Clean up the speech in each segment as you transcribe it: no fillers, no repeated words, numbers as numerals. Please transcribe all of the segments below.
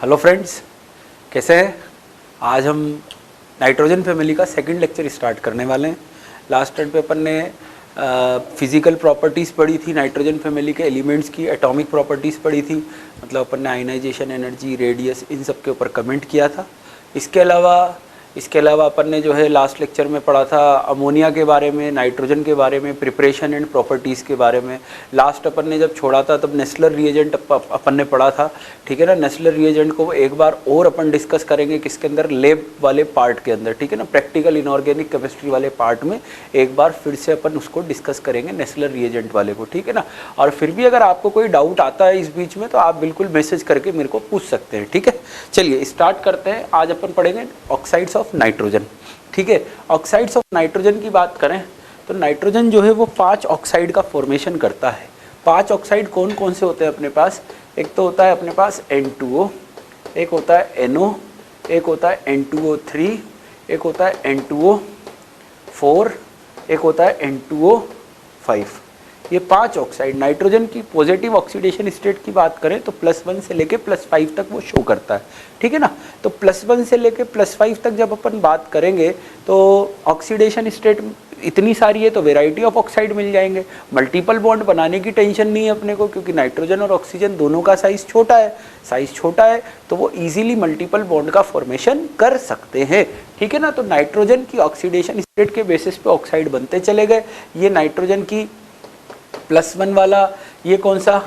Hello friends, कैसे हैं? आज हम नाइट्रोजन फैमिली का सेकंड लेक्चर स्टार्ट करने वाले हैं। लास्ट टाइम पे अपन ने फिज़िकल प्रॉपर्टीज़ पढ़ी थी, नाइट्रोजन फैमिली के एलिमेंट्स की एटॉमिक प्रॉपर्टीज़ पढ़ी थी। मतलब अपन ने आयनाइजेशन एनर्जी, रेडियस, इन सब के ऊपर कमेंट किया था। इसके अलावा अपन ने जो है लास्ट लेक्चर में पढ़ा था अमोनिया के बारे में, नाइट्रोजन के बारे में, प्रिपरेशन एंड प्रॉपर्टीज़ के बारे में। लास्ट अपन ने जब छोड़ा था तब नेस्लर रिएजेंट अपन ने पढ़ा था, ठीक है ना। नेस्लर रिएजेंट को एक बार और अपन डिस्कस करेंगे किसके अंदर, लैब वाले पार्ट के अंदर, ठीक है ना। प्रैक्टिकल इनऑर्गेनिक केमिस्ट्री वाले पार्ट में एक बार फिर से अपन उसको डिस्कस करेंगे, नेस्लर रिएजेंट वाले को, ठीक है ना। और फिर भी अगर आपको कोई डाउट आता है इस बीच में तो आप बिल्कुल मैसेज करके मेरे को पूछ सकते हैं, ठीक है। चलिए स्टार्ट करते हैं। आज अपन पढ़ेंगे ऑक्साइड्स ऑफ नाइट्रोजन, ठीक है। ऑक्साइड्स ऑफ नाइट्रोजन की बात करें तो नाइट्रोजन जो है वो 5 ऑक्साइड का फॉर्मेशन करता है। 5 ऑक्साइड कौन कौन से होते हैं अपने पास? एक तो होता है अपने पास N2O, एक होता है NO, एक होता है N2O3, एक होता है N2O4, एक होता है N2O5। ये 5 ऑक्साइड नाइट्रोजन की पॉजिटिव ऑक्सीडेशन स्टेट की बात करें तो +1 से लेके +5 तक वो शो करता है, ठीक है ना। तो +1 से लेके +5 तक जब अपन बात करेंगे तो ऑक्सीडेशन स्टेट इतनी सारी है तो वेराइटी ऑफ ऑक्साइड मिल जाएंगे। मल्टीपल बॉन्ड बनाने की टेंशन नहीं है अपने को, क्योंकि नाइट्रोजन और ऑक्सीजन दोनों का साइज़ छोटा है तो वो इजीली मल्टीपल बॉन्ड का फॉर्मेशन कर सकते हैं, ठीक है ना। तो नाइट्रोजन की ऑक्सीडेशन स्टेट के बेसिस पे ऑक्साइड बनते चले गए। ये नाइट्रोजन की +1 वाला, ये कौन सा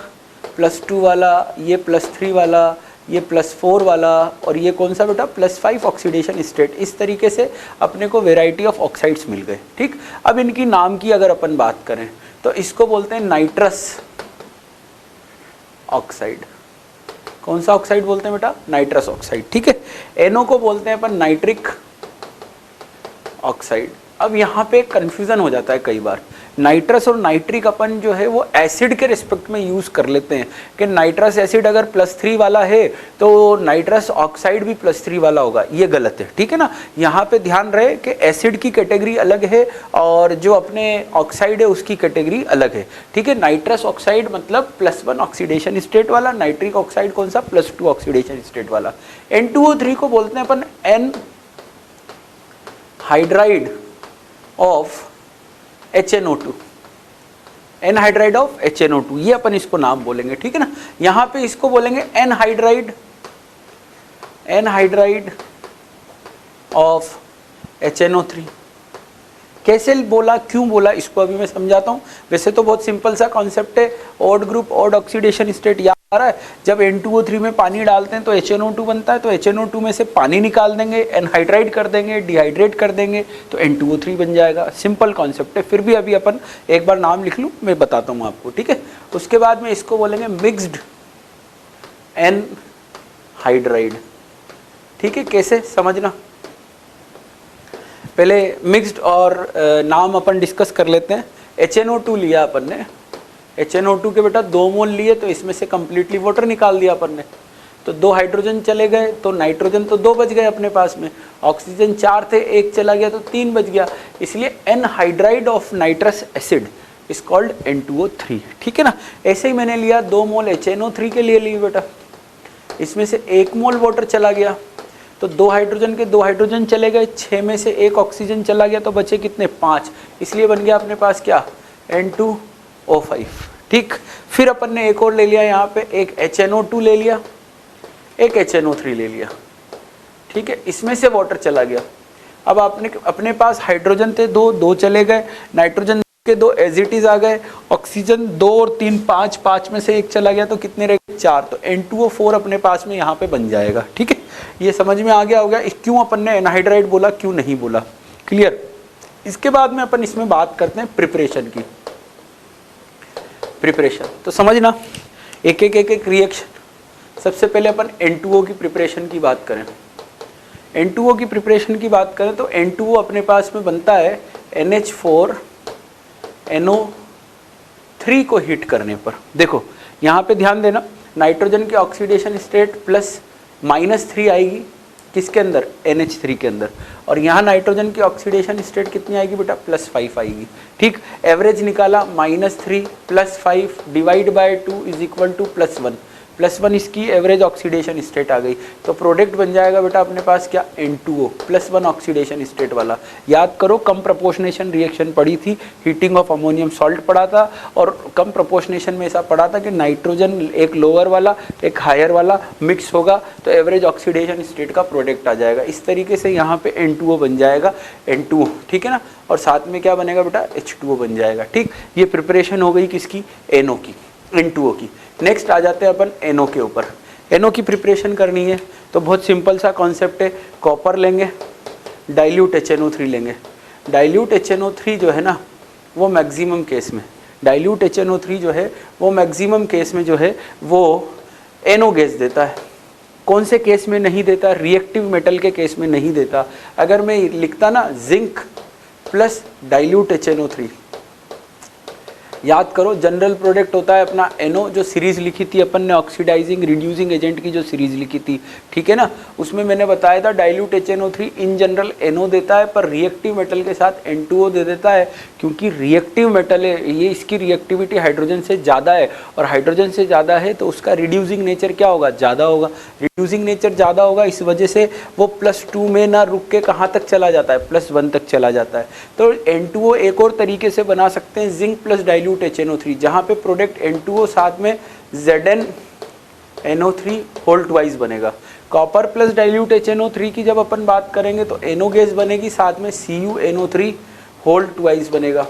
+2 वाला, ये +3 वाला, ये +4 वाला, और ये कौन सा बेटा +5 ऑक्सीडेशन स्टेट। इस तरीके से अपने को वेराइटी ऑफ ऑक्साइड्स मिल गए, ठीक। अब इनकी नाम की अगर अपन बात करें तो इसको बोलते हैं नाइट्रस ऑक्साइड। कौन सा ऑक्साइड बोलते हैं बेटा? नाइट्रस ऑक्साइड, ठीक है। NO को बोलते हैं अपन नाइट्रिक ऑक्साइड। अब यहाँ पे कंफ्यूजन हो जाता है कई बार। नाइट्रस और नाइट्रिक अपन जो है वो एसिड के रिस्पेक्ट में यूज़ कर लेते हैं कि नाइट्रस एसिड अगर +3 वाला है तो नाइट्रस ऑक्साइड भी +3 वाला होगा। ये गलत है, ठीक है ना। यहाँ पे ध्यान रहे कि एसिड की कैटेगरी अलग है और जो अपने ऑक्साइड है उसकी कैटेगरी अलग है, ठीक है। नाइट्रस ऑक्साइड मतलब +1 ऑक्सीडेशन स्टेट वाला, नाइट्रिक ऑक्साइड कौन सा +2 ऑक्सीडेशन स्टेट वाला। N2O3 को बोलते हैं अपन an hydride of HNO2, anhydride of HNO2, ये अपन इसको नाम बोलेंगे, ठीक है ना। यहाँ पे इसको बोलेंगे एनहाइड्राइड ऑफ HNO3। कैसे बोला, क्यों बोला, इसको अभी मैं समझाता हूँ। वैसे तो बहुत सिंपल सा कॉन्सेप्ट है, odd group odd oxidation state याद आ रहा है। जब N2O3 में पानी डालते हैं तो HNO2 बनता है, तो HNO2 में से पानी निकाल देंगे, एनहाइड्राइड कर देंगे, डिहाइड्रेट कर देंगे तो N2O3 बन जाएगा। सिंपल कॉन्सेप्ट है। फिर भी अभी अपन एक बार नाम लिख लूँ, मैं बताता हूँ आपको, ठीक है। उसके बाद में इसको बोलेंगे मिक्स्ड एनहाइड्राइड, ठीक है। कैसे समझना, पहले मिक्स्ड और नाम अपन डिस्कस कर लेते हैं। HNO2 लिया अपन ने, HNO2 के बेटा 2 मोल लिए तो इसमें से कंप्लीटली वाटर निकाल दिया अपन ने, तो 2 हाइड्रोजन चले गए तो नाइट्रोजन तो 2 बच गए अपने पास में, ऑक्सीजन 4 थे, 1 चला गया तो 3 बच गया। इसलिए anhydride of nitrous acid is called N2O3, ठीक है ना। ऐसे ही मैंने लिया 2 मोल HNO3 के लिए लिए बेटा, इसमें से 1 मोल वाटर चला गया तो 2 हाइड्रोजन के 2 हाइड्रोजन चले गए, 6 में से 1 ऑक्सीजन चला गया तो बचे कितने? 5। इसलिए बन गया अपने पास क्या? N2O5, ठीक। फिर अपन ने एक और ले लिया, यहाँ पे एक HNO2 ले लिया, एक HNO3 ले लिया, ठीक है। इसमें से वाटर चला गया। अब आपने अपने पास हाइड्रोजन थे 2 चले गए, नाइट्रोजन के 2 एज इट इज आ गए, ऑक्सीजन 2 और 3 5 में से 1 चला गया तो कितने रह गए? 4। तो N2O4 अपने पास में यहाँ पे बन जाएगा, ठीक है। ये समझ में आ गया होगा क्यों अपन ने एनहाइड्राइड बोला, क्यों नहीं बोला, क्लियर। इसके बाद में अपन इसमें बात करते हैं प्रिपरेशन की। प्रिपरेशन तो समझना, एक एक रिएक्शन। सबसे पहले अपन N2O की प्रिपरेशन की बात करें। N2O की प्रिपरेशन की बात करें तो N2O अपने पास में बनता है NH4NO3 को हीट करने पर। देखो यहाँ पे ध्यान देना, नाइट्रोजन की ऑक्सीडेशन स्टेट +-3 आएगी किसके अंदर? NH3 के अंदर। और यहाँ नाइट्रोजन की ऑक्सीडेशन स्टेट कितनी आएगी बेटा? +5 आएगी, ठीक। एवरेज निकाला, -3 + 5 divide by 2 is equal to +1। +1 इसकी एवरेज ऑक्सीडेशन स्टेट आ गई, तो प्रोडक्ट बन जाएगा बेटा अपने पास क्या, N2O +1 ऑक्सीडेशन स्टेट वाला। याद करो कम प्रोपोर्शनेशन रिएक्शन पड़ी थी, हीटिंग ऑफ अमोनियम सॉल्ट पड़ा था, और कम प्रोपोर्शनेशन में ऐसा पड़ा था कि नाइट्रोजन एक लोअर वाला एक हायर वाला मिक्स होगा तो एवरेज ऑक्सीडेशन स्टेट का प्रोडक्ट आ जाएगा। इस तरीके से यहाँ पे N2O बन जाएगा, N2O, ठीक है ना, और साथ में क्या बनेगा बेटा, H2O बन जाएगा। ठीक, ये प्रिपरेशन हो गई किसकी, NO की, N2O की। नेक्स्ट आ जाते हैं अपन NO के ऊपर। NO की प्रिपरेशन करनी है तो बहुत सिंपल सा कॉन्सेप्ट है, कॉपर लेंगे, डाइल्यूट HNO3 लेंगे। डाइल्यूट HNO3 जो है ना वो मैक्सिमम केस में, डाइल्यूट HNO3 जो है वो मैक्सिमम केस में जो है वो NO गैस देता है। कौन से केस में नहीं देता, रिएक्टिव मेटल के केस में नहीं देता। अगर मैं लिखता ना जिंक प्लस डाइल्यूट HNO3, याद करो जनरल प्रोडक्ट होता है अपना NO, जो सीरीज लिखी थी अपन ने ऑक्सीडाइजिंग रिड्यूसिंग एजेंट की जो सीरीज लिखी थी, ठीक है ना, उसमें मैंने बताया था dilute HNO3 in general NO देता है पर रिएक्टिव मेटल के साथ N2O दे देता है, क्योंकि रिएक्टिव मेटल है ये, इसकी रिएक्टिविटी हाइड्रोजन से ज़्यादा है, और हाइड्रोजन से ज़्यादा है तो उसका रिड्यूसिंग नेचर क्या होगा, ज़्यादा होगा। रिड्यूसिंग नेचर ज़्यादा होगा, इस वजह से वो +2 में ना रुक के कहाँ तक चला जाता है, +1 तक चला जाता है। तो N2O एक और तरीके से बना सकते हैं, जिंक प्लस डाइल्यूट HNO3, जहाँ पे प्रोडक्ट N2O साथ में ZnNO3 होल ट्वाइस बनेगा। कॉपर प्लस डाइल्यूट HNO3 की जब अपन बात करेंगे तो NO गैस बनेगी, साथ में CuNO3 होल ट्वाइस बनेगा।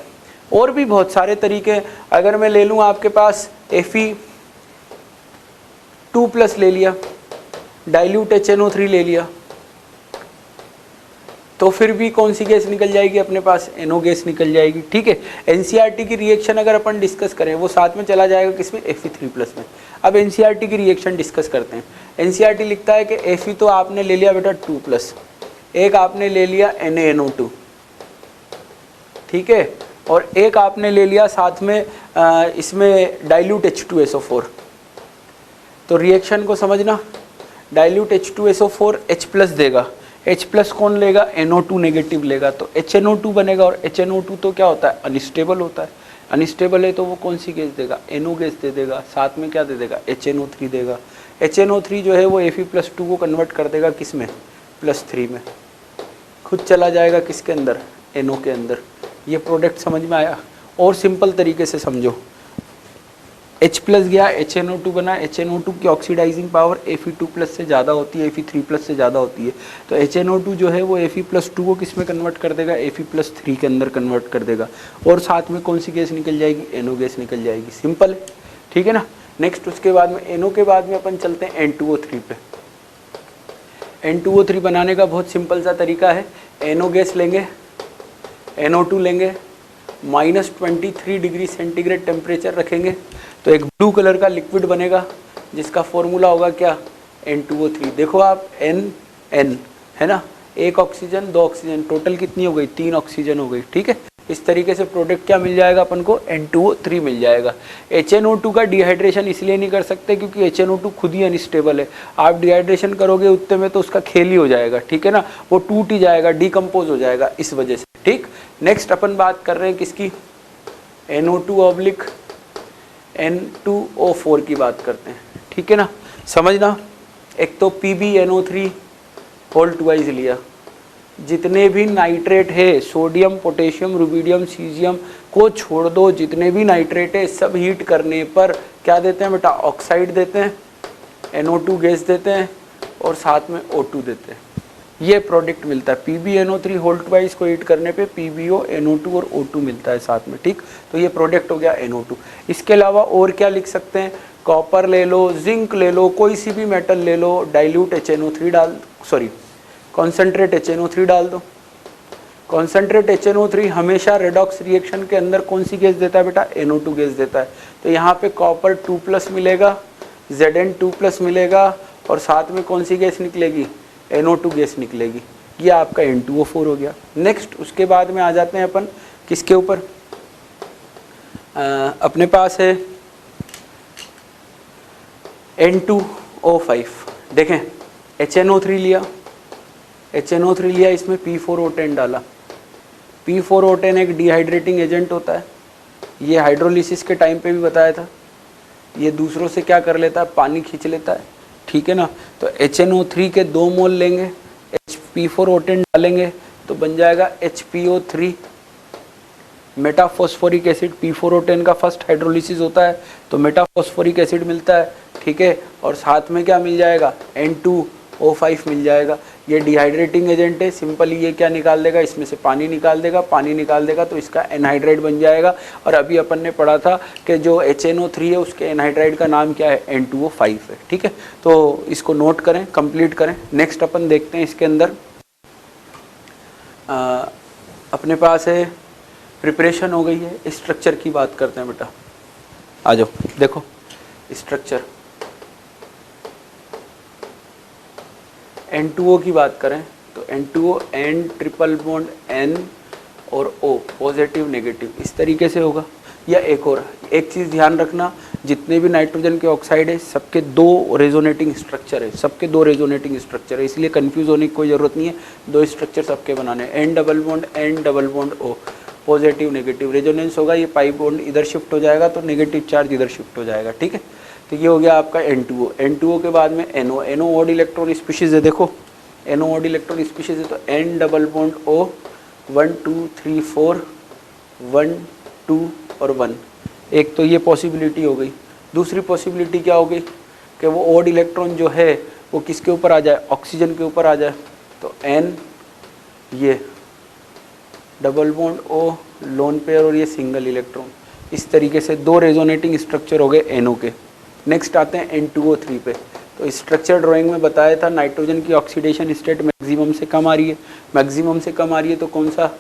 और भी बहुत सारे तरीके, अगर मैं ले लूँ आपके पास Fe2+ ले लिया, डाइल्यूट HNO3 ले लिया, तो फिर भी कौन सी गैस निकल जाएगी अपने पास, NO गैस निकल जाएगी। ठीक है, NCERT की रिएक्शन अगर अपन डिस्कस करें वो साथ में चला जाएगा किसमें, Fe3+ में। अब NCERT की रिएक्शन डिस्कस करते हैं। NCERT लिखता है कि Fe तो आपने ले लिया बेटा 2+, एक आपने ले लिया NaNO2, ठीक है, और एक आपने ले लिया साथ में इसमें डाइल्यूट H2SO4। तो रिएक्शन को समझना, डाइल्यूट H2SO4 H+ देगा, H+ कौन लेगा, NO2 नेगेटिव लेगा, तो HNO2 बनेगा, और HNO2 तो क्या होता है, अनस्टेबल होता है। अनस्टेबल है तो वो कौन सी गैस देगा, NO गैस दे देगा, साथ में क्या दे देगा, HNO3 देगा। HNO3 जो है वो Fe+2 को कन्वर्ट कर देगा किस में, +3 में, खुद चला जाएगा किसके अंदर, NO के अंदर। ये प्रोडक्ट समझ में आया। और सिंपल तरीके से समझो, H+ गया, HNO2 बना, HNO2 की ऑक्सीडाइजिंग पावर Fe2+ से ज़्यादा होती है, Fe3+ से ज़्यादा होती है, तो HNO2 जो है वो Fe+2 को किस में कन्वर्ट कर देगा, Fe+3 के अंदर कन्वर्ट कर देगा, और साथ में कौन सी गैस निकल जाएगी, NO गैस निकल जाएगी। सिंपल है, ठीक है ना। नेक्स्ट उसके बाद में NO के बाद में अपन चलते हैं N2O3 पे। N2O3 बनाने का बहुत सिंपल सा तरीका है, NO गैस लेंगे, NO2 लेंगे, -23 डिग्री सेंटीग्रेड टेम्परेचर रखेंगे तो एक ब्लू कलर का लिक्विड बनेगा जिसका फॉर्मूला होगा क्या, N2O3। देखो आप N है ना, एक ऑक्सीजन दो ऑक्सीजन, टोटल कितनी हो गई, 3 ऑक्सीजन हो गई। ठीक है, इस तरीके से प्रोडक्ट क्या मिल जाएगा अपन को, N2O3 मिल जाएगा। HNO2 का डिहाइड्रेशन इसलिए नहीं कर सकते क्योंकि HNO2 खुद ही अनस्टेबल है, आप डिहाइड्रेशन करोगे उतने में तो उसका खेल ही हो जाएगा, ठीक है ना, वो टूट ही जाएगा, डिकम्पोज हो जाएगा इस वजह से। ठीक, नेक्स्ट अपन बात कर रहे हैं किसकी, NO2/N2O4 की बात करते हैं, ठीक है ना। समझना, एक तो PbNO3 होल ट्वाइस लिया, जितने भी नाइट्रेट है, सोडियम पोटेशियम रुबिडियम सीजियम को छोड़ दो, जितने भी नाइट्रेट है सब हीट करने पर क्या देते हैं बेटा, ऑक्साइड देते हैं, NO2 गैस देते हैं, और साथ में O2 देते हैं। ये प्रोडक्ट मिलता है PbNO3 होल ट्वाइस को हीट करने पे PbO, NO2 और O2 मिलता है साथ में। ठीक, तो ये प्रोडक्ट हो गया NO2। इसके अलावा और क्या लिख सकते हैं, कॉपर ले लो, जिंक ले लो, कोई सी भी मेटल ले लो, डाइल्यूट HNO3 डाल, सॉरी कॉन्सेंट्रेट HNO3 डाल दो। कॉन्सेंट्रेट HNO3 हमेशा रेडॉक्स रिएक्शन के अंदर कौन सी गैस देता है बेटा, NO2 गैस देता है। तो यहाँ पे कॉपर 2+ मिलेगा, Zn2+ मिलेगा, और साथ में कौन सी गैस निकलेगी, NO2 गैस निकलेगी। ये आपका N2O4 हो गया। नेक्स्ट उसके बाद में आ जाते हैं अपन किसके ऊपर, अपने पास है N2O5। देखें, HNO3 लिया, HNO3 लिया, इसमें P4O10 डाला। P4O10 एक डिहाइड्रेटिंग एजेंट होता है, ये हाइड्रोलिसिस के टाइम पे भी बताया था। ये दूसरों से क्या कर लेता है, पानी खींच लेता है, ठीक है ना। तो HNO3 के 2 मोल लेंगे, HP4O10 डालेंगे तो बन जाएगा HPO3। मेटाफॉस्फोरिक एसिड P4O10 का फर्स्ट हाइड्रोलिसिस होता है तो मेटाफॉस्फोरिक एसिड मिलता है, ठीक है। और साथ में क्या मिल जाएगा, N2O5 मिल जाएगा। ये डिहाइड्रेटिंग एजेंट है, सिंपली ये क्या निकाल देगा, इसमें से पानी निकाल देगा, पानी निकाल देगा तो इसका एनहाइड्राइड बन जाएगा। और अभी अपन ने पढ़ा था कि जो HNO3 है उसके एनहाइड्राइड का नाम क्या है, N2O5 है, ठीक है। तो इसको नोट करें, कंप्लीट करें। नेक्स्ट अपन देखते हैं इसके अंदर अपने पास है प्रिपरेशन हो गई है, स्ट्रक्चर की बात करते हैं बेटा। आ जाओ, देखो स्ट्रक्चर N2O की बात करें तो N2O N triple bond N और O पॉजिटिव नेगेटिव इस तरीके से होगा। या एक और एक चीज़ ध्यान रखना, जितने भी नाइट्रोजन के ऑक्साइड है सबके 2 रेजोनेटिंग स्ट्रक्चर है, सबके 2 रेजोनेटिंग स्ट्रक्चर है, इसलिए कंफ्यूज होने की कोई ज़रूरत नहीं है। 2 स्ट्रक्चर सबके बनाने हैं, N double bond O positive negative resonance होगा। ये पाई बॉन्ड इधर शिफ्ट हो जाएगा तो नेगेटिव चार्ज इधर शिफ्ट हो जाएगा, ठीक है। तो ये हो गया आपका N2O। N2O के बाद में NO ऑड इलेक्ट्रॉन स्पीशीज़ है, देखो NO ऑड इलेक्ट्रॉन स्पीशीज़ है तो N डबल बॉन्ड O 1 2 3 4 1 2 और 1। एक तो ये पॉसिबिलिटी हो गई। दूसरी पॉसिबिलिटी क्या हो गई कि वो ऑड इलेक्ट्रॉन जो है वो किसके ऊपर आ जाए, ऑक्सीजन के ऊपर आ जाए। तो N ये double bond O lone pair और ये सिंगल इलेक्ट्रॉन, इस तरीके से 2 रेजोनेटिंग स्ट्रक्चर हो गए NO के। नेक्स्ट आते हैं N2O3 पे। तो स्ट्रक्चर ड्राइंग में बताया था नाइट्रोजन की ऑक्सीडेशन स्टेट मैक्सिमम से कम आ रही है, मैक्सिमम से कम आ रही है तो कौन सा,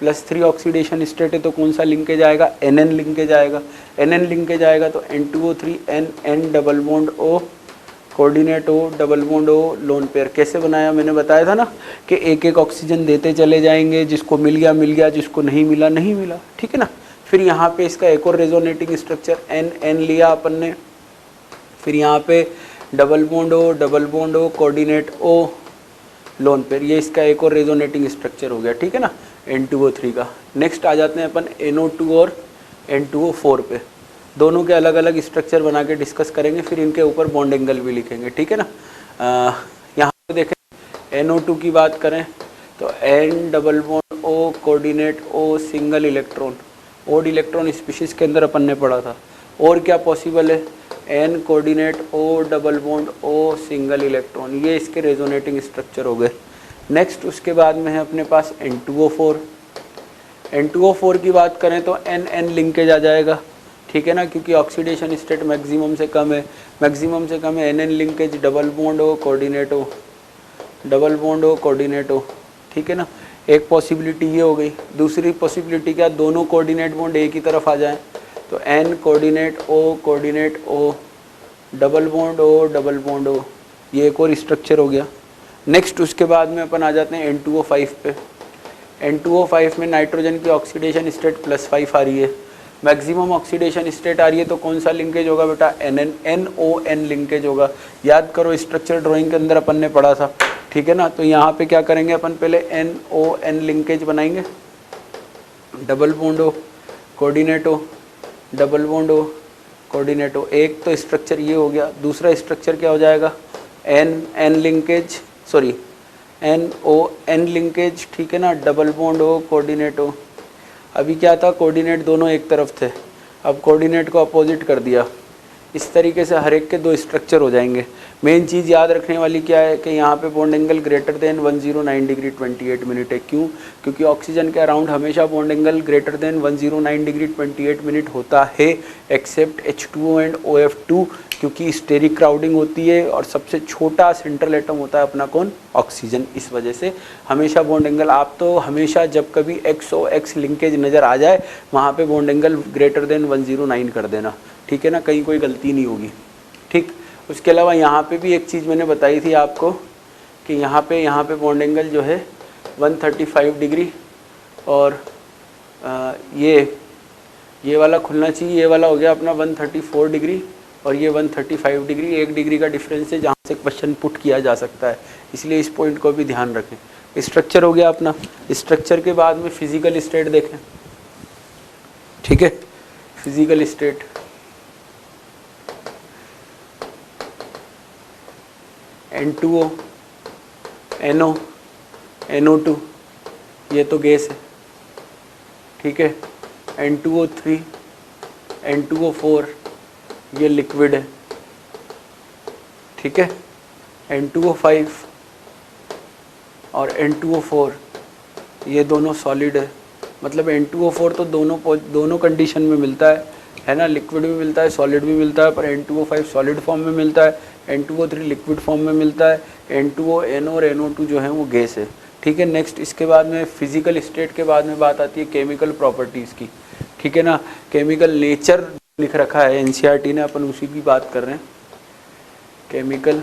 +3 ऑक्सीडेशन स्टेट है तो कौन सा लिंकेज आएगा, NN लिंकेज आएगा। NN लिंकेज आएगा तो N2O3 N double bond O coordinate O double bond O lone pair. कैसे बनाया मैंने बताया था ना कि एक एक ऑक्सीजन देते चले जाएंगे, जिसको मिल गया, जिसको नहीं मिला नहीं मिला, ठीक है ना। फिर यहाँ पे इसका एक और रेजोनेटिंग स्ट्रक्चर N लिया अपन ने, फिर यहाँ पे double bond O coordinate O lone pair, ये इसका एक और रेजोनेटिंग स्ट्रक्चर हो गया, ठीक है ना, N2O3 का। नेक्स्ट आ जाते हैं अपन NO2 और N2O4 पे। दोनों के अलग अलग स्ट्रक्चर बना के डिस्कस करेंगे, फिर इनके ऊपर बॉन्ड एंगल भी लिखेंगे, ठीक है ना। यहाँ पे देखें NO2 की बात करें तो N double bond O coordinate O single electron, odd electron species के अंदर अपन ने पढ़ा था। और क्या पॉसिबल है, N coordinate O double bond O single electron, ये इसके रेजोनेटिंग स्ट्रक्चर हो गए। नेक्स्ट उसके बाद में है अपने पास N2O4। N2O4 की बात करें तो N लिंकेज आ जाएगा, ठीक है ना, क्योंकि ऑक्सीडेशन स्टेट मैक्सिमम से कम है, NN linkage double bond O coordinate O, double bond O coordinate O, ठीक है ना। एक पॉसिबिलिटी ये हो गई। दूसरी पॉसिबिलिटी क्या, दोनों कोऑर्डिनेट बॉन्ड एक ही तरफ आ जाएं तो N coordinate O double bond O, ये एक और स्ट्रक्चर हो गया। नेक्स्ट उसके बाद में अपन आ जाते हैं N2O5 पे। N2O5 में नाइट्रोजन की ऑक्सीडेशन स्टेट +5 आ रही है, मैक्सिमम ऑक्सीडेशन स्टेट आ रही है तो कौन सा लिंकेज होगा बेटा, NON लिंकेज होगा। याद करो स्ट्रक्चर ड्राइंग के अंदर अपन ने पढ़ा था, ठीक है ना। तो यहाँ पे क्या करेंगे अपन, पहले NON लिंकेज बनाएंगे, double bond O coordinate O double bond O coordinate O। एक तो स्ट्रक्चर ये हो गया। दूसरा स्ट्रक्चर क्या हो जाएगा, NN linkage, sorry NON linkage, ठीक है ना, double bond O coordinate O। अभी क्या था, कोऑर्डिनेट दोनों एक तरफ थे, अब कोऑर्डिनेट को अपोजिट कर दिया। इस तरीके से हर एक के 2 स्ट्रक्चर हो जाएंगे। मेन चीज़ याद रखने वाली क्या है कि यहाँ पे bond angle greater than 109 degree 28 minute है। क्यों, क्योंकि ऑक्सीजन के अराउंड हमेशा bond angle greater than 109 degree 28 minute होता है, एक्सेप्ट H2O एंड OF2, क्योंकि स्टेरिक क्राउडिंग होती है और सबसे छोटा सेंट्रल एटम होता है अपना कौन, ऑक्सीजन। इस वजह से हमेशा बॉन्ड एंगल, आप तो हमेशा जब कभी XOX लिंकेज नज़र आ जाए वहाँ पे बॉन्ड एंगल ग्रेटर देन 109 कर देना, ठीक है ना, कहीं कोई गलती नहीं होगी, ठीक। उसके अलावा यहाँ पे भी एक चीज़ मैंने बताई थी आपको कि यहाँ पे बॉन्ड एंगल जो है 135 डिग्री और ये वाला खुलना चाहिए, ये वाला हो गया अपना 134 डिग्री और ये 135 डिग्री, 1 डिग्री का डिफरेंस है जहाँ से क्वेश्चन पुट किया जा सकता है, इसलिए इस पॉइंट को भी ध्यान रखें। स्ट्रक्चर हो गया अपना। स्ट्रक्चर के बाद में फिजिकल स्टेट देखें, ठीक है। Physical state N2O, NO, NO2, ये तो गैस है, ठीक है। N2O3, N2O4, ये लिक्विड है, ठीक है। N2O5 और N2O4 ये दोनों सॉलिड है। मतलब N2O4 तो दोनों कंडीशन में मिलता है ना, लिक्विड भी मिलता है, सॉलिड भी मिलता है, पर N2O5 सॉलिड फॉर्म में मिलता है, N2O3 लिक्विड फॉर्म में मिलता है, N2O, NO और NO2 जो है वो गैस है, ठीक है। नेक्स्ट इसके बाद में फिजिकल स्टेट के बाद में बात आती है केमिकल प्रॉपर्टीज़ की, ठीक है ना। केमिकल नेचर लिख रखा है NCERT ने, अपन उसी की बात कर रहे हैं, केमिकल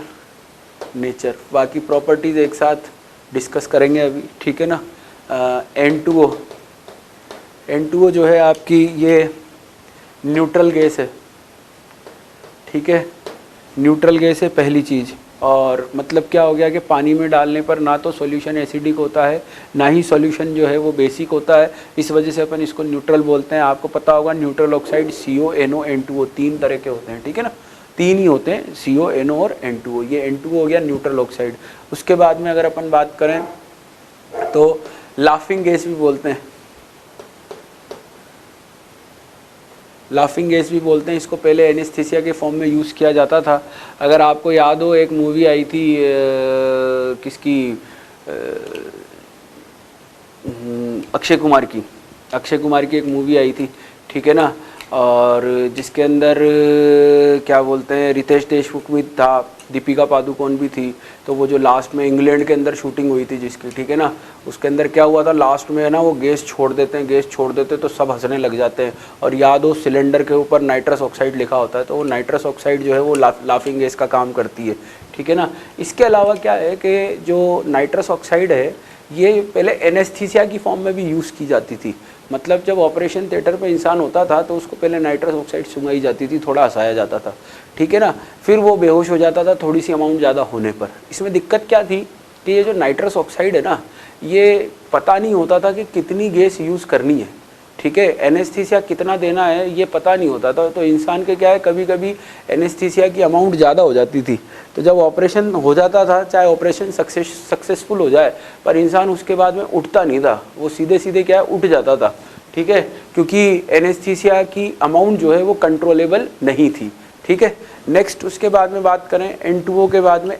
नेचर। बाकी प्रॉपर्टीज़ एक साथ डिस्कस करेंगे अभी, ठीक है ना। N2O जो है आपकी ये न्यूट्रल गैस है, ठीक है, न्यूट्रल गैस है पहली चीज़। और मतलब क्या हो गया कि पानी में डालने पर ना तो सॉल्यूशन एसिडिक होता है, ना ही सॉल्यूशन जो है वो बेसिक होता है, इस वजह से अपन इसको न्यूट्रल बोलते हैं। आपको पता होगा neutral oxide CO, NO, N2O 3 तरह के होते हैं, ठीक है ना, 3 ही होते हैं, CO, NO और N2O। ये N2O हो गया न्यूट्रल ऑक्साइड। उसके बाद में अगर अपन बात करें तो लाफिंग गैस भी बोलते हैं, लाफिंग गैस भी बोलते हैं इसको। पहले एनेस्थीसिया के फॉर्म में यूज़ किया जाता था। अगर आपको याद हो, एक मूवी आई थी किसकी, अक्षय कुमार की एक मूवी आई थी, ठीक है ना, और जिसके अंदर क्या बोलते हैं रितेश देशमुख भी था, दीपिका पादुकोण भी थी। तो वो जो लास्ट में इंग्लैंड के अंदर शूटिंग हुई थी जिसकी, ठीक है ना, उसके अंदर क्या हुआ था लास्ट में है ना, वो गैस छोड़ देते तो सब हंसने लग जाते हैं। और याद हो सिलेंडर के ऊपर नाइट्रस ऑक्साइड लिखा होता है, तो वो नाइट्रस ऑक्साइड जो है वो लाफिंग गैस का काम करती है, ठीक है ना। इसके अलावा क्या है कि जो नाइट्रस ऑक्साइड है ये पहले एनेस्थीसिया की फॉर्म में भी यूज़ की जाती थी। मतलब जब ऑपरेशन थिएटर पे इंसान होता था तो उसको पहले नाइट्रस ऑक्साइड सुंघाई जाती थी, थोड़ा हंसाया जाता था, ठीक है ना, फिर वो बेहोश हो जाता था थोड़ी सी अमाउंट ज़्यादा होने पर। इसमें दिक्कत क्या थी कि ये जो नाइट्रस ऑक्साइड है ना, ये पता नहीं होता था कि कितनी गैस यूज़ करनी है, ठीक है, एनेस्थीसिया कितना देना है ये पता नहीं होता था। तो इंसान के क्या है, कभी कभी एनेस्थीसिया की अमाउंट ज़्यादा हो जाती थी, तो जब ऑपरेशन हो जाता था, चाहे ऑपरेशन सक्सेसफुल हो जाए, पर इंसान उसके बाद में उठता नहीं था, वो सीधे सीधे क्या है उठ जाता था, ठीक है, क्योंकि एनेस्थीसिया की अमाउंट जो है वो कंट्रोलेबल नहीं थी, ठीक है। नेक्स्ट उसके बाद में बात करें N2O के बाद में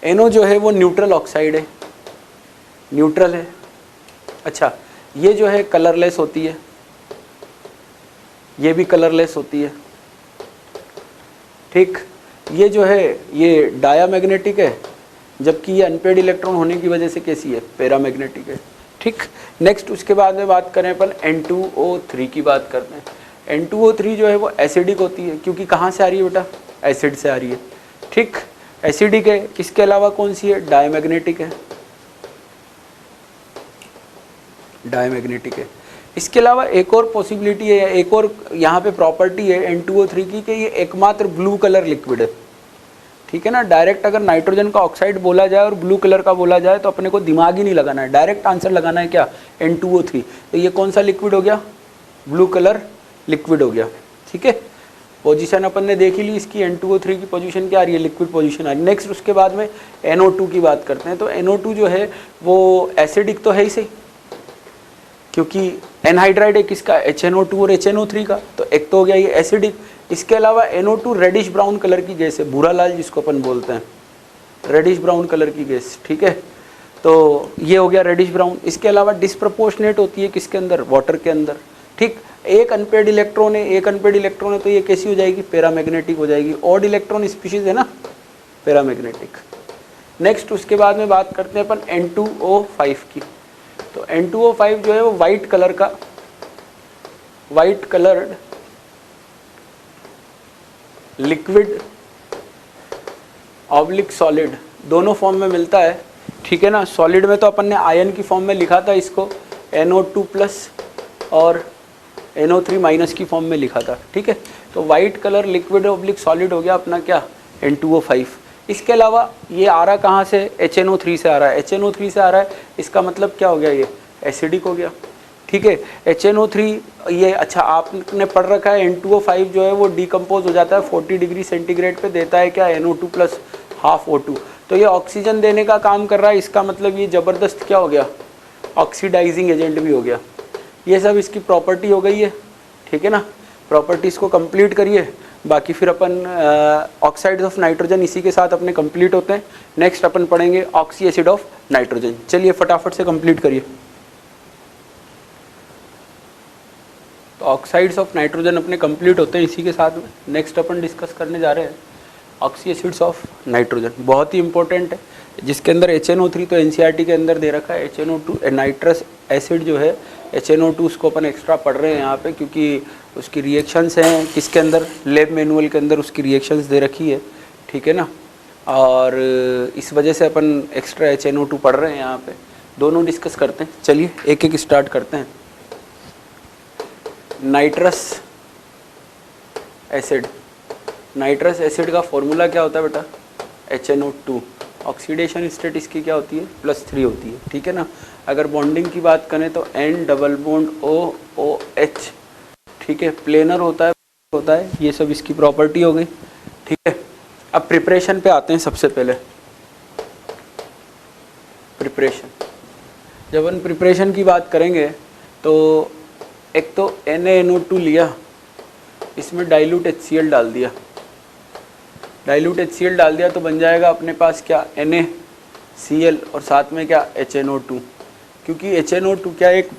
NO जो है वो न्यूट्रल ऑक्साइड है, न्यूट्रल है। अच्छा, ये जो है कलरलेस होती है, ये भी कलरलेस होती है, ठीक। ये जो है ये डायामैग्नेटिक है, जबकि ये अनपेड इलेक्ट्रॉन होने की वजह से कैसी है, पैरामैग्नेटिक है, ठीक। नेक्स्ट उसके बाद में बात करें अपन N2O3 की बात करते हैं। N2O3 जो है वो एसिडिक होती है, क्योंकि कहाँ से आ रही है बेटा, एसिड से आ रही है, ठीक, एसिडिक है। इसके अलावा कौन सी है, डायमैग्नेटिक है, डायमैग्नेटिक है। इसके अलावा एक और पॉसिबिलिटी है, एक और यहाँ पे प्रॉपर्टी है N2O3 की कि ये एकमात्र ब्लू कलर लिक्विड है, ठीक है ना। डायरेक्ट अगर नाइट्रोजन का ऑक्साइड बोला जाए और ब्लू कलर का बोला जाए तो अपने को दिमाग ही नहीं लगाना है, डायरेक्ट आंसर लगाना है क्या, N2O3। तो ये कौन सा लिक्विड हो गया, ब्लू कलर लिक्विड हो गया, ठीक है। पोजीशन अपन ने देख ही ली इसकी, N2O3 की पोजीशन क्या आ रही है, लिक्विड पोजीशन आ रही है। नेक्स्ट उसके बाद में NO2 की बात करते हैं। तो NO2 जो है वो एसिडिक तो है ही सही, क्योंकि एनहाइड्राइड है किसका, HNO2 और HNO3 का, तो एक तो हो गया ये एसिडिक। इसके अलावा NO2 रेडिश ब्राउन कलर की गैस है, भूरा लाल जिसको अपन बोलते हैं, रेडिश ब्राउन कलर की गैस, ठीक है। तो ये हो गया रेडिश ब्राउन। इसके अलावा डिस्प्रपोर्शनेट होती है किसके अंदर, वाटर के अंदर, ठीक। एक अनपेड इलेक्ट्रॉन है, तो ये कैसी हो जाएगी, पैरामैग्नेटिक हो जाएगी। ऑड इलेक्ट्रॉन स्पीशीज है ना, पैरामैग्नेटिक। नेक्स्ट उसके बाद में बात करते हैं अपन N2O5 की। तो N2O5 जो है वो white coloured liquid oblique solid दोनों फॉर्म में मिलता है, ठीक है ना। सॉलिड में तो अपन ने आयन की फॉर्म में लिखा था इसको, NO2+ और NO3- की फॉर्म में लिखा था, ठीक है। तो white colour liquid oblique solid हो गया अपना क्या, N2O5। इसके अलावा ये आ रहा कहाँ से, HNO3 से आ रहा है, HNO3 से आ रहा है, इसका मतलब क्या हो गया, ये एसिडिक हो गया, ठीक। ठीक है। HNO3 ये अच्छा आपने पढ़ रखा है, N2O5 जो है वो डिकम्पोज हो जाता है 40 डिग्री सेंटीग्रेड पे, देता है क्या, NO2 प्लस हाफ O2। तो ये ऑक्सीजन देने का काम कर रहा है, इसका मतलब ये ज़बरदस्त क्या हो गया, ऑक्सीडाइजिंग एजेंट भी हो गया। ये सब इसकी प्रॉपर्टी हो गई है, ठीक है ना। प्रॉपर्टीज़ को कंप्लीट करिए, बाकी फिर अपन ऑक्साइड्स ऑफ नाइट्रोजन इसी के साथ अपने कंप्लीट होते हैं। नेक्स्ट अपन पढ़ेंगे ऑक्सी एसिड ऑफ नाइट्रोजन। चलिए फटाफट से कंप्लीट करिए। तो ऑक्साइड्स ऑफ नाइट्रोजन अपने कंप्लीट होते हैं इसी के साथ में। नेक्स्ट अपन डिस्कस करने जा रहे हैं ऑक्सी एसिड्स ऑफ नाइट्रोजन, बहुत ही इंपॉर्टेंट है, जिसके अंदर HNO3 तो NCERT के अंदर दे रखा है। HNO2 नाइट्रस एसिड जो है HNO2 उसको अपन एक्स्ट्रा पढ़ रहे हैं यहाँ पे, क्योंकि उसकी रिएक्शंस हैं किसके अंदर, लैब मैनुअल के अंदर उसकी रिएक्शंस दे रखी है, ठीक है ना। और इस वजह से अपन एक्स्ट्रा HNO2 पढ़ रहे हैं यहाँ पे। दोनों डिस्कस करते हैं, चलिए एक एक स्टार्ट करते हैं। नाइट्रस एसिड, नाइट्रस एसिड का फॉर्मूला क्या होता है बेटा, HNO2। ऑक्सीडेशन स्टेट इसकी क्या होती है, +3 होती है, ठीक है ना। अगर बॉन्डिंग की बात करें तो N डबल बॉन्ड OOH, ठीक है, प्लेनर होता है, ये सब इसकी प्रॉपर्टी हो गई, ठीक है। अब प्रिपरेशन पे आते हैं। सबसे पहले प्रिपरेशन, जब हम प्रिपरेशन की बात करेंगे तो एक तो NaNO2 लिया, इसमें डाइल्यूट HCl डाल दिया, डाइल्यूट HCl डाल दिया तो बन जाएगा अपने पास क्या, NaCl और साथ में क्या, HNO2। क्योंकि HNO2 क्या एक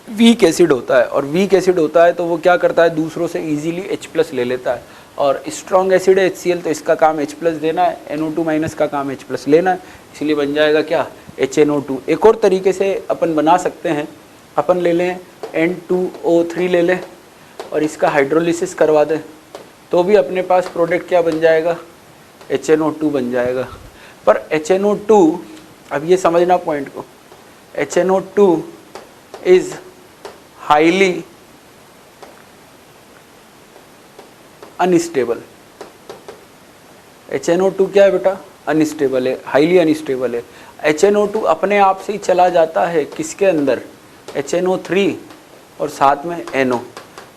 वीक एसिड होता है, और वीक एसिड होता है तो वो क्या करता है, दूसरों से इजीली H+ ले लेता है। और स्ट्रॉन्ग एसिड है HCl, तो इसका काम H+ देना है, NO2 माइनस का काम H+ लेना है, इसलिए बन जाएगा क्या, HNO2। एक और तरीके से अपन बना सकते हैं, अपन ले लें N2O3 ले लें और इसका हाइड्रोलिसिस करवा दें, तो भी अपने पास प्रोडक्ट क्या बन जाएगा, HNO2 बन जाएगा। पर HNO2, अब ये समझना पॉइंट को, HNO2 is highly unstable. HNO2 क्या है बेटा, अनस्टेबल है, हाईली अनस्टेबल है। HNO2 अपने आप से ही चला जाता है किसके अंदर, HNO3 और साथ में NO।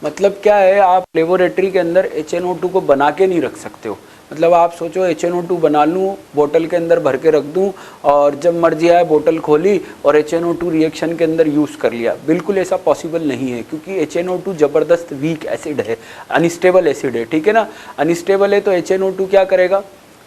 मतलब क्या है, आप लेबोरेटरी के अंदर HNO2 को बना के नहीं रख सकते हो। मतलब आप सोचो HNO2 बना लूँ, बोतल के अंदर भर के रख दूँ और जब मर्जी आए बोतल खोली और HNO2 रिएक्शन के अंदर यूज़ कर लिया, बिल्कुल ऐसा पॉसिबल नहीं है, क्योंकि HNO2 ज़बरदस्त वीक एसिड है, अनस्टेबल एसिड है, ठीक है ना। अनस्टेबल है तो HNO2 क्या करेगा,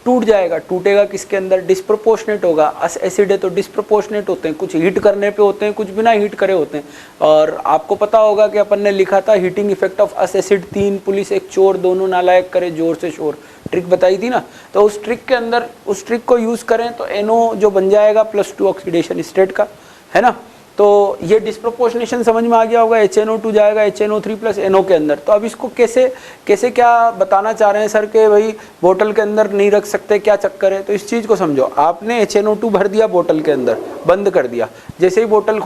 टूट जाएगा। टूटेगा किसके अंदर, डिस्प्रोपोर्शनेट होगा। अस एसिड है तो डिस्प्रोपोर्शनेट होते हैं, कुछ हीट करने पे होते हैं, कुछ बिना हीट करे होते हैं। और आपको पता होगा कि अपन ने लिखा था heating effect of us acid, 3 police 1 चोर, दोनों नालायक करे जोर से शोर, ट्रिक बताई थी ना। तो उस ट्रिक के अंदर उस ट्रिक को यूज़ करें तो NO जो बन जाएगा +2 ऑक्सीडेशन स्टेट का, है ना। तो ये डिस्प्रोपोर्शनेशन समझ में आ गया होगा, HNO2 जाएगा HNO3 + NO के अंदर। तो अब इसको कैसे क्या बताना चाह रहे हैं सर के भाई बोतल के अंदर नहीं रख सकते, क्या चक्कर है। तो इस चीज़ को समझो, आपने HNO2 भर दिया बोतल के अंदर, बंद कर दिया, जैसे ही बोतल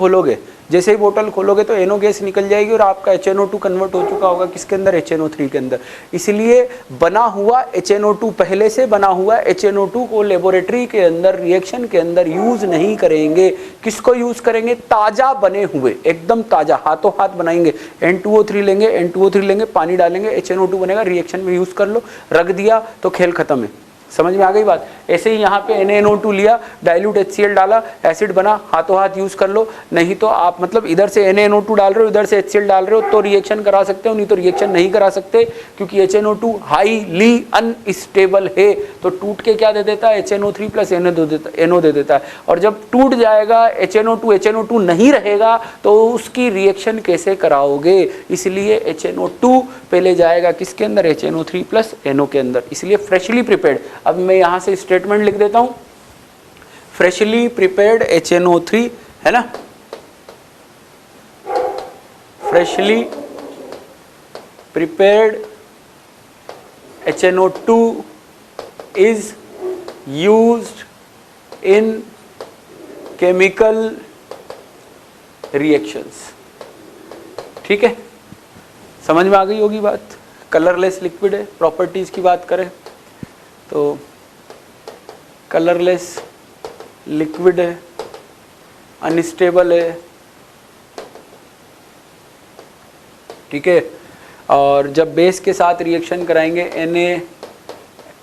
खोलोगे तो NO गैस निकल जाएगी और आपका HNO2 कन्वर्ट हो चुका होगा किसके अंदर, HNO3 के अंदर। इसलिए बना हुआ HNO2, पहले से बना हुआ HNO2 को लेबोरेटरी के अंदर रिएक्शन के अंदर यूज़ नहीं करेंगे। किसको यूज़ करेंगे, ताज़ा बने हुए, एकदम ताज़ा, हाथों हाथ बनाएंगे। N2O3 लेंगे, पानी डालेंगे, HNO2 बनेगा, रिएक्शन में यूज़ कर लो, रख दिया तो खेल खत्म है। समझ में आ गई बात। ऐसे ही यहाँ पे NaNO2 लिया, डाइल्यूट HCl डाला, एसिड बना, हाथों हाथ यूज़ कर लो। नहीं तो आप मतलब इधर से NaNO2 डाल रहे हो, इधर से HCl डाल रहे हो तो रिएक्शन करा सकते हो, नहीं तो रिएक्शन नहीं करा सकते, क्योंकि HNO2 हाईली अनस्टेबल है। तो टूट के क्या दे देता है, HNO3 + NO दे देता है। और जब टूट जाएगा HNO2 नहीं रहेगा तो उसकी रिएक्शन कैसे कराओगे। इसलिए HNO2 पहले जाएगा किसके अंदर, HNO3 + NO के अंदर। इसलिए फ्रेशली प्रिपेयर्ड, अब मैं यहाँ से स्टेटमेंट लिख देता हूँ, फ्रेशली प्रिपेयर्ड HNO3, है ना, freshly prepared HNO2 is used in chemical reactions. ठीक है, समझ में आ गई होगी बात। कलरलेस लिक्विड है, प्रॉपर्टीज की बात करें तो कलरलेस लिक्विड है, अनस्टेबल है, ठीक है। और जब बेस के साथ रिएक्शन कराएंगे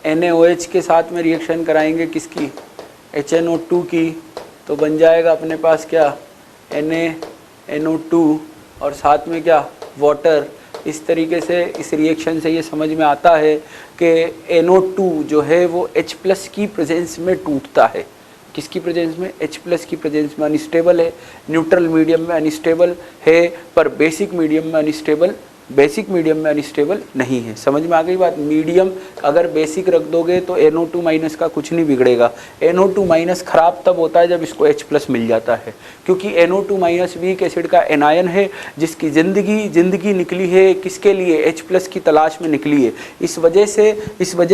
NaOH के साथ में रिएक्शन कराएंगे किसकी, HNO2 की, तो बन जाएगा अपने पास क्या, NaNO2 और साथ में क्या, वाटर। इस तरीके से इस रिएक्शन से ये समझ में आता है कि NO2 जो है वो H+ की प्रेजेंस में टूटता है। किसकी प्रेजेंस में, H+ की प्रेजेंस में अनस्टेबल है, न्यूट्रल मीडियम में अनस्टेबल है, पर बेसिक मीडियम में अनस्टेबल नहीं है। समझ में आ गई बात। मीडियम अगर बेसिक रख दोगे तो NO2- का कुछ नहीं बिगड़ेगा। NO2- खराब तब होता है जब इसको H+ मिल जाता है, क्योंकि NO2- वीक एसिड का एनायन है जिसकी जिंदगी निकली है किसके लिए, H+ की तलाश में निकली है। इस वजह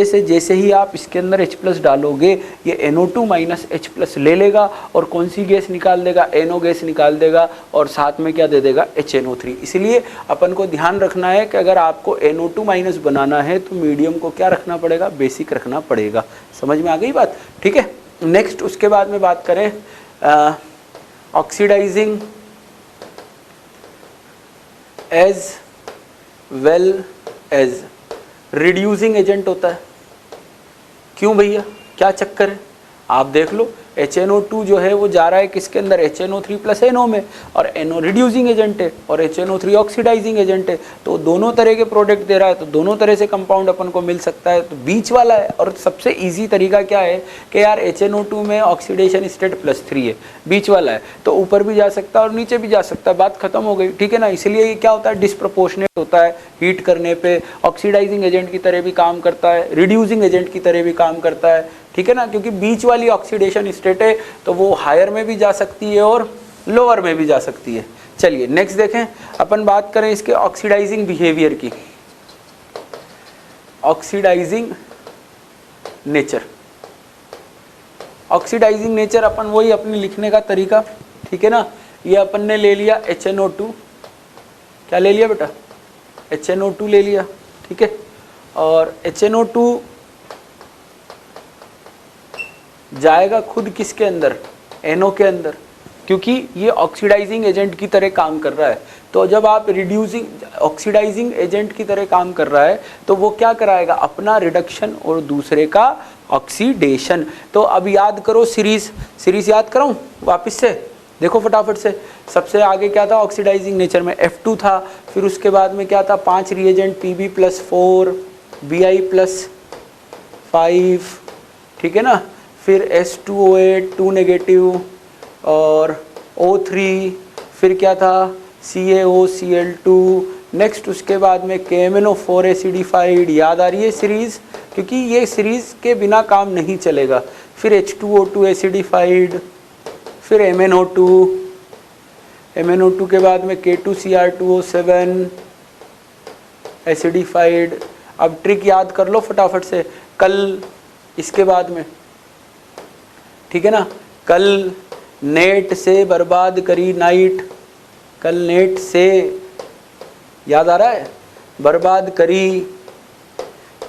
से जैसे ही आप इसके अंदर H+ डालोगे ये NO2- H+ ले लेगा और कौन सी गैस निकाल देगा, NO गैस निकाल देगा और साथ में क्या दे देगा, HNO3। इसलिए अपन को ध्यान रखना है कि अगर आपको NO2- बनाना है तो मीडियम को क्या रखना पड़ेगा, बेसिक रखना पड़ेगा। समझ में आ गई बात, ठीक है। नेक्स्ट उसके बाद में बात करें oxidising as well as reducing agent होता है। क्यों भैया, क्या चक्कर है, आप देख लो। HNO2 जो है वो जा रहा है किसके अंदर, HNO3 + NO में, और NO रिड्यूसिंग एजेंट है और HNO3 ऑक्सीडाइजिंग एजेंट है, तो दोनों तरह के प्रोडक्ट दे रहा है, तो दोनों तरह से कंपाउंड अपन को मिल सकता है। तो बीच वाला है, और सबसे इजी तरीका क्या है कि यार HNO2 में ऑक्सीडेशन स्टेट +3 है, बीच वाला है, तो ऊपर भी जा सकता है और नीचे भी जा सकता है, बात खत्म हो गई, ठीक है ना। इसलिए ये क्या होता है, डिस्प्रपोर्शनेट होता है, हीट करने पे ऑक्सीडाइजिंग एजेंट की तरह भी काम करता है, रिड्यूसिंग एजेंट की तरह भी काम करता है, ठीक है ना। क्योंकि बीच वाली ऑक्सीडेशन स्टेट है तो वो हायर में भी जा सकती है और लोअर में भी जा सकती है। चलिए नेक्स्ट देखें, अपन बात करें इसके ऑक्सीडाइजिंग बिहेवियर की। ऑक्सीडाइजिंग नेचर, ऑक्सीडाइजिंग नेचर अपन वही अपने लिखने का तरीका, ठीक है ना। ये अपन ने ले लिया HNO2, क्या ले लिया बेटा, HNO2 ले लिया, ठीक है। और HNO2 जाएगा खुद किसके अंदर, NO के अंदर, क्योंकि ये ऑक्सीडाइजिंग एजेंट की तरह काम कर रहा है। तो जब आप ऑक्सीडाइजिंग एजेंट की तरह काम कर रहा है तो वो क्या कराएगा, अपना रिडक्शन और दूसरे का ऑक्सीडेशन। तो अब याद करो, सीरीज याद कराऊं वापस से, देखो फटाफट से। सबसे आगे क्या था ऑक्सीडाइजिंग नेचर में, F2 था, फिर उसके बाद में क्या था, 5 रिएजेंट, Pb+4, Bi+5, ठीक है ना। फिर S2O8 2 नेगेटिव और O3, फिर क्या था CaOCl2, नेक्स्ट उसके बाद में KMnO4 एसिडिफाइड। याद आ रही है सीरीज़, क्योंकि ये सीरीज़ के बिना काम नहीं चलेगा। फिर H2O2 एसिडिफाइड, फिर MnO2 के बाद में K2Cr2O7 एसिडिफाइड। अब ट्रिक याद कर लो फटाफट से, कल इसके बाद में, ठीक है ना। कल नेट से बर्बाद करी नाइट, कल नेट से, याद आ रहा है, बर्बाद करी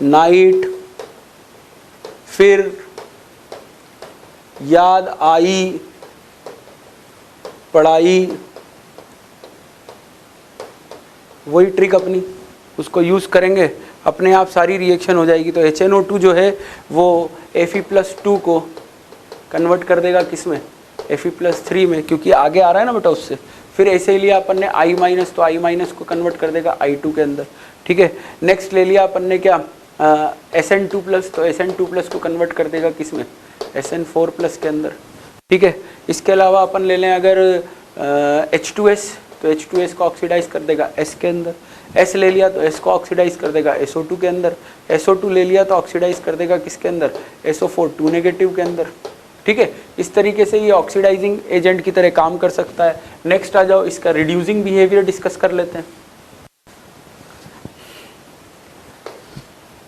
नाइट, फिर याद आई पढ़ाई। वही ट्रिक अपनी, उसको यूज़ करेंगे, अपने आप सारी रिएक्शन हो जाएगी। तो HNO2 जो है वो Fe+2 को कन्वर्ट कर देगा किस में, Fe+3 में, क्योंकि आगे आ रहा है ना बेटा उससे। फिर ऐसे ही लिया अपन ने I-, तो I- को कन्वर्ट कर देगा I2 के अंदर, ठीक है। नेक्स्ट ले लिया अपन ने क्या, SN2+, तो SN2+ को कन्वर्ट कर देगा किस में, SN4+ के अंदर, ठीक है। इसके अलावा अपन ले लें अगर H2S, तो H2S को ऑक्सीडाइज कर देगा S के अंदर। S ले लिया तो S को ऑक्सीडाइज कर देगा SO2 के अंदर। SO2 ले लिया तो ऑक्सीडाइज कर देगा किसके अंदर, SO4 2 नेगेटिव के अंदर, ठीक है। इस तरीके से ये ऑक्सीडाइजिंग एजेंट की तरह काम कर सकता है। नेक्स्ट आ जाओ, इसका रिड्यूसिंग बिहेवियर डिस्कस कर लेते हैं।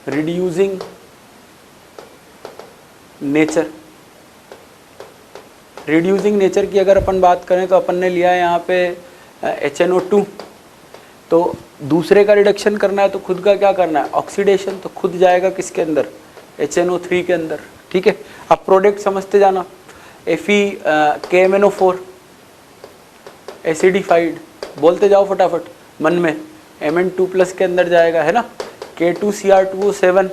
रिड्यूसिंग नेचर, रिड्यूसिंग नेचर की अगर अपन बात करें तो अपन ने लिया है यहाँ पे HNO2, तो दूसरे का रिडक्शन करना है तो खुद का क्या करना है, ऑक्सीडेशन, तो खुद जाएगा किसके अंदर, HNO3 के अंदर, ठीक है। अब प्रोडक्ट समझते जाना, KMnO4 एसिडिफाइड, बोलते जाओ फटाफट मन में, Mn2+ के अंदर जाएगा, है ना। K2Cr2O7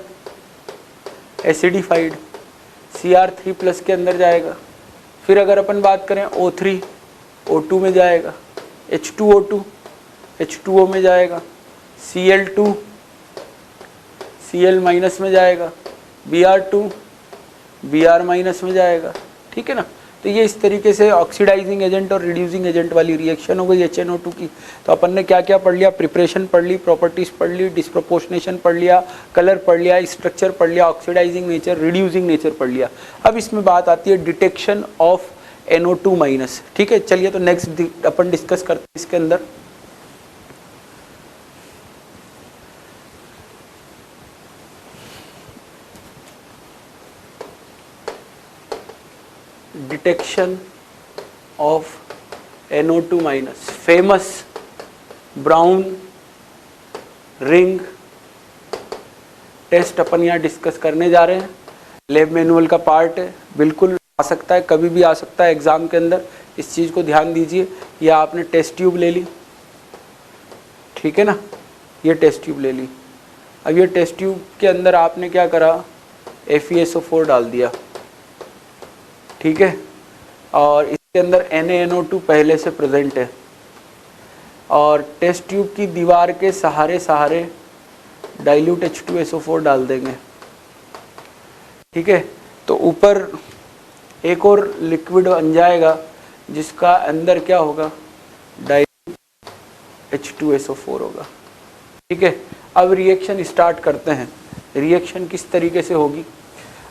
एसिडिफाइड, Cr3+ के अंदर जाएगा। फिर अगर अपन बात करें O3, O2 में जाएगा, H2O2 H2O में जाएगा, Cl2 Cl- में जाएगा, Br2 Br- में जाएगा, ठीक है ना। तो ये इस तरीके से ऑक्सीडाइजिंग एजेंट और रिड्यूसिंग एजेंट वाली रिएक्शन हो गई HNO2 की। तो अपन ने क्या क्या पढ़ लिया, प्रिपरेशन पढ़ ली, प्रॉपर्टीज पढ़ ली, डिस्प्रोपोर्शनेशन पढ़ लिया, कलर पढ़ लिया, स्ट्रक्चर पढ़ लिया, ऑक्सीडाइजिंग नेचर, रिड्यूसिंग नेचर पढ़ लिया। अब इसमें बात आती है डिटेक्शन ऑफ NO2-, ठीक है। चलिए तो नेक्स्ट अपन डिस्कस करते हैं इसके अंदर। Detection of NO2-, famous brown ring test अपन यहाँ डिस्कस करने जा रहे हैं। लैब मैनुअल का पार्ट है, बिल्कुल आ सकता है, कभी भी आ सकता है एग्जाम के अंदर, इस चीज़ को ध्यान दीजिए। या आपने टेस्ट ट्यूब ले ली, ठीक है ना, ये टेस्ट ट्यूब ले ली। अब ये टेस्ट ट्यूब के अंदर आपने क्या करा, FeSO4 डाल दिया, ठीक है, और इसके अंदर NaNO2 पहले से प्रेजेंट है, और टेस्ट ट्यूब की दीवार के सहारे सहारे डाइल्यूट H2SO4 डाल देंगे, ठीक है। तो ऊपर एक और लिक्विड बन जाएगा जिसका अंदर क्या होगा, डाइल्यूट H2SO4 होगा, ठीक है। अब रिएक्शन स्टार्ट करते हैं। रिएक्शन किस तरीके से होगी,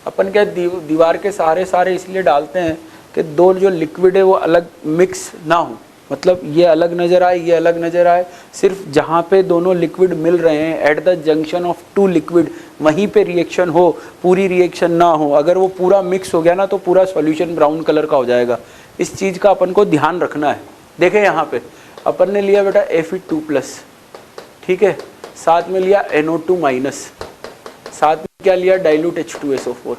अपन क्या दीवार के सहारे इसलिए डालते हैं कि दो जो लिक्विड है वो अलग मिक्स ना हो, मतलब ये अलग नज़र आए, ये अलग नज़र आए। सिर्फ जहाँ पे दोनों लिक्विड मिल रहे हैं, at the junction of two liquid, वहीं पे रिएक्शन हो, पूरी रिएक्शन ना हो। अगर वो पूरा मिक्स हो गया ना तो पूरा सॉल्यूशन ब्राउन कलर का हो जाएगा। इस चीज़ का अपन को ध्यान रखना है। देखें यहाँ पे अपन ने लिया बेटा Fe2+, ठीक है, साथ में लिया NO2-, साथ में क्या लिया, डाइल्यूट H2SO4।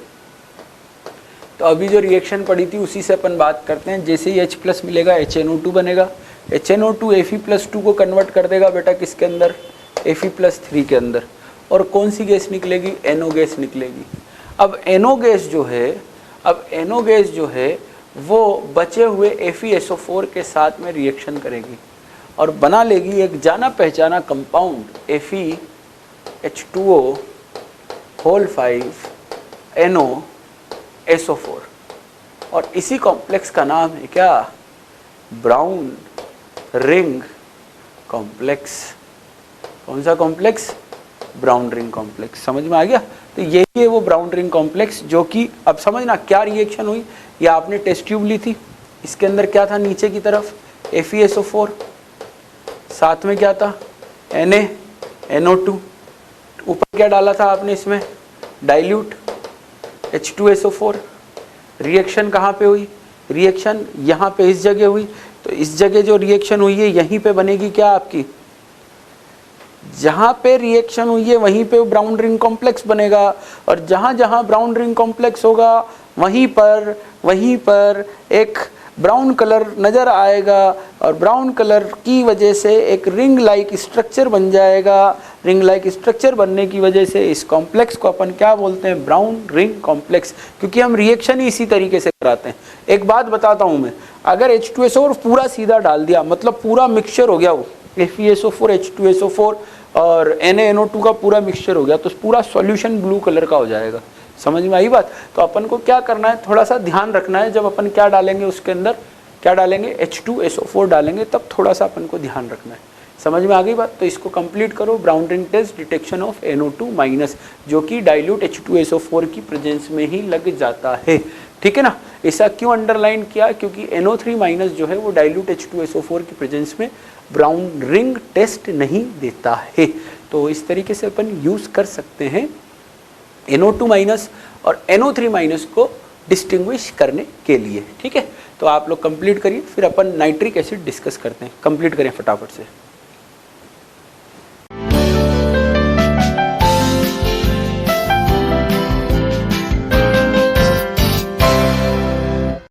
तो अभी जो रिएक्शन पड़ी थी उसी से अपन बात करते हैं। जैसे ही H+ मिलेगा HNO2 बनेगा, HNO2 Fe+2 को कन्वर्ट कर देगा बेटा किसके अंदर, Fe+3 के अंदर, और कौन सी गैस निकलेगी, NO गैस निकलेगी। अब NO गैस जो है वो बचे हुए FeSO4 के साथ में रिएक्शन करेगी और बना लेगी एक जाना पहचाना कंपाउंड FeH2O5NoSO4, और इसी कॉम्प्लेक्स का नाम है क्या, ब्राउन रिंग कॉम्प्लेक्स। कौन सा कॉम्प्लेक्स, ब्राउन रिंग कॉम्प्लेक्स। समझ में आ गया। तो यही है वो ब्राउन रिंग कॉम्प्लेक्स, जो कि अब समझना क्या रिएक्शन हुई। ये आपने टेस्ट ट्यूब ली थी, इसके अंदर क्या था, नीचे की तरफ FeSO4, साथ में क्या था, NaNO2, ऊपर क्या डाला था आपने इसमें, डाइल्यूट H2SO4। रिएक्शन कहाँ पे हुई, रिएक्शन यहाँ पे इस जगह हुई। तो इस जगह जो रिएक्शन हुई है यहीं पे बनेगी क्या आपकी, जहाँ पे रिएक्शन हुई है वहीं पे ब्राउन रिंग कॉम्प्लेक्स बनेगा, और जहाँ जहाँ ब्राउन रिंग कॉम्प्लेक्स होगा वहीं पर एक ब्राउन कलर नज़र आएगा, और ब्राउन कलर की वजह से एक रिंग लाइक स्ट्रक्चर बन जाएगा। रिंग लाइक स्ट्रक्चर बनने की वजह से इस कॉम्प्लेक्स को अपन क्या बोलते हैं, ब्राउन रिंग कॉम्प्लेक्स, क्योंकि हम रिएक्शन ही इसी तरीके से कराते हैं। एक बात बताता हूँ मैं, अगर H2SO4 पूरा सीधा डाल दिया, मतलब पूरा मिक्सचर हो गया, वो FeSO4 H2SO4 और NaNO2 का पूरा मिक्सचर हो गया, तो पूरा सॉल्यूशन ब्लू कलर का हो जाएगा। समझ में आई बात। तो अपन को क्या करना है, थोड़ा सा ध्यान रखना है, जब अपन क्या डालेंगे उसके अंदर, क्या डालेंगे, H2SO4 डालेंगे, तब थोड़ा सा अपन को ध्यान रखना है। समझ में आ गई बात। तो इसको कंप्लीट करो, brown ring test, detection of NO2-, जो कि डाइल्यूट H2SO4 की प्रेजेंस में ही लग जाता है, ठीक है ना। ऐसा क्यों अंडरलाइन किया, क्योंकि NO3- जो है वो डाइल्यूट H2SO4 की प्रेजेंस में ब्राउन रिंग टेस्ट नहीं देता है। तो इस तरीके से अपन यूज़ कर सकते हैं NO2- और NO3- को डिस्टिंग्विश करने के लिए, ठीक है। तो आप लोग कंप्लीट करिए, फिर अपन नाइट्रिक एसिड डिस्कस करते हैं। कंप्लीट करें फटाफट से।